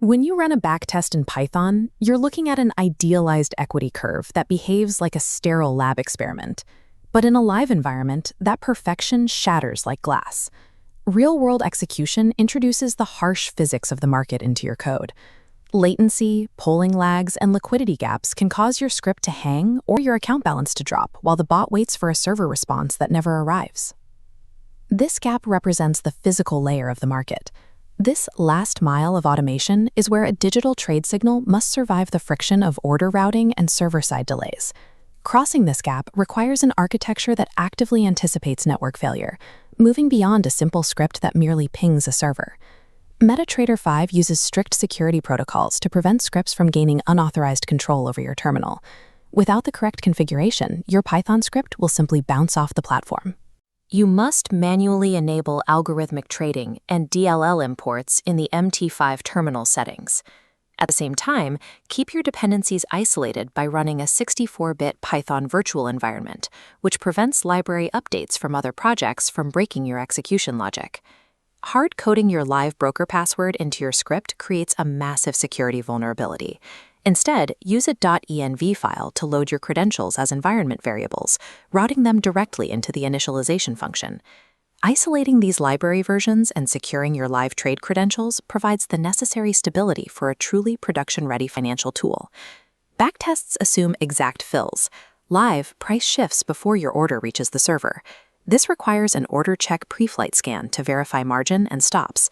When you run a backtest in Python, you're looking at an idealized equity curve that behaves like a sterile lab experiment. But in a live environment, that perfection shatters like glass. Real-world execution introduces the harsh physics of the market into your code. Latency, polling lags, and liquidity gaps can cause your script to hang or your account balance to drop while the bot waits for a server response that never arrives. This gap represents the physical layer of the market. This last mile of automation is where a digital trade signal must survive the friction of order routing and server-side delays. Crossing this gap requires an architecture that actively anticipates network failure, moving beyond a simple script that merely pings a server. MetaTrader 5 uses strict security protocols to prevent scripts from gaining unauthorized control over your terminal. Without the correct configuration, your Python script will simply bounce off the platform. You must manually enable algorithmic trading and DLL imports in the MT5 terminal settings. At the same time, keep your dependencies isolated by running a 64-bit Python virtual environment, which prevents library updates from other projects from breaking your execution logic. Hard-coding your live broker password into your script creates a massive security vulnerability. Instead, use a .env file to load your credentials as environment variables, routing them directly into the initialization function. Isolating these library versions and securing your live trade credentials provides the necessary stability for a truly production-ready financial tool. Backtests assume exact fills. Live, price shifts before your order reaches the server. This requires an order check pre-flight scan to verify margin and stops.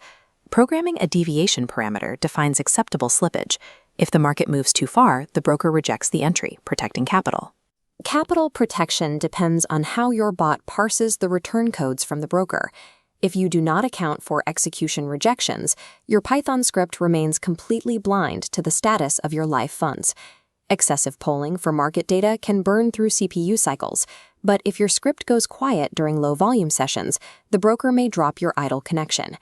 Programming a deviation parameter defines acceptable slippage. If the market moves too far, the broker rejects the entry, protecting capital. Capital protection depends on how your bot parses the return codes from the broker. If you do not account for execution rejections, your Python script remains completely blind to the status of your live funds. Excessive polling for market data can burn through CPU cycles, but if your script goes quiet during low-volume sessions, the broker may drop your idle connection.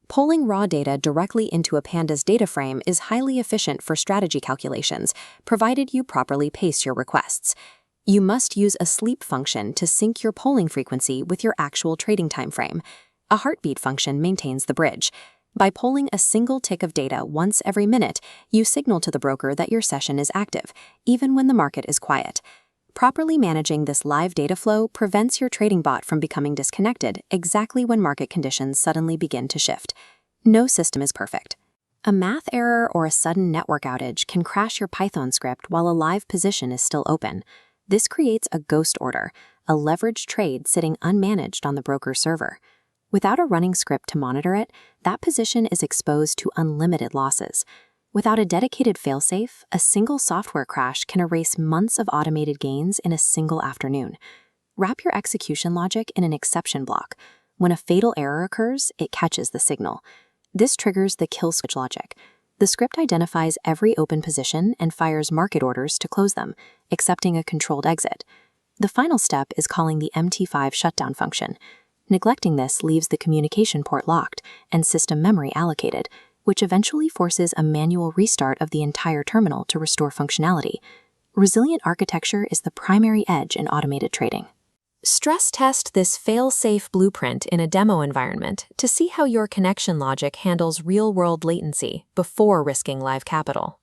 Pulling raw data directly into a Pandas data frame is highly efficient for strategy calculations, provided you properly pace your requests. You must use a sleep function to sync your polling frequency with your actual trading time frame. A heartbeat function maintains the bridge. By polling a single tick of data once every minute, you signal to the broker that your session is active, even when the market is quiet. Properly managing this live data flow prevents your trading bot from becoming disconnected exactly when market conditions suddenly begin to shift. No system is perfect. A math error or a sudden network outage can crash your Python script while a live position is still open. This creates a ghost order, a leveraged trade sitting unmanaged on the broker server. Without a running script to monitor it, that position is exposed to unlimited losses. Without a dedicated failsafe, a single software crash can erase months of automated gains in a single afternoon. Wrap your execution logic in an exception block. When a fatal error occurs, it catches the signal. This triggers the kill switch logic. The script identifies every open position and fires market orders to close them, accepting a controlled exit. The final step is calling the MT5 shutdown function. Neglecting this leaves the communication port locked and system memory allocated, which eventually forces a manual restart of the entire terminal to restore functionality. Resilient architecture is the primary edge in automated trading. Stress test this fail-safe blueprint in a demo environment to see how your connection logic handles real-world latency before risking live capital.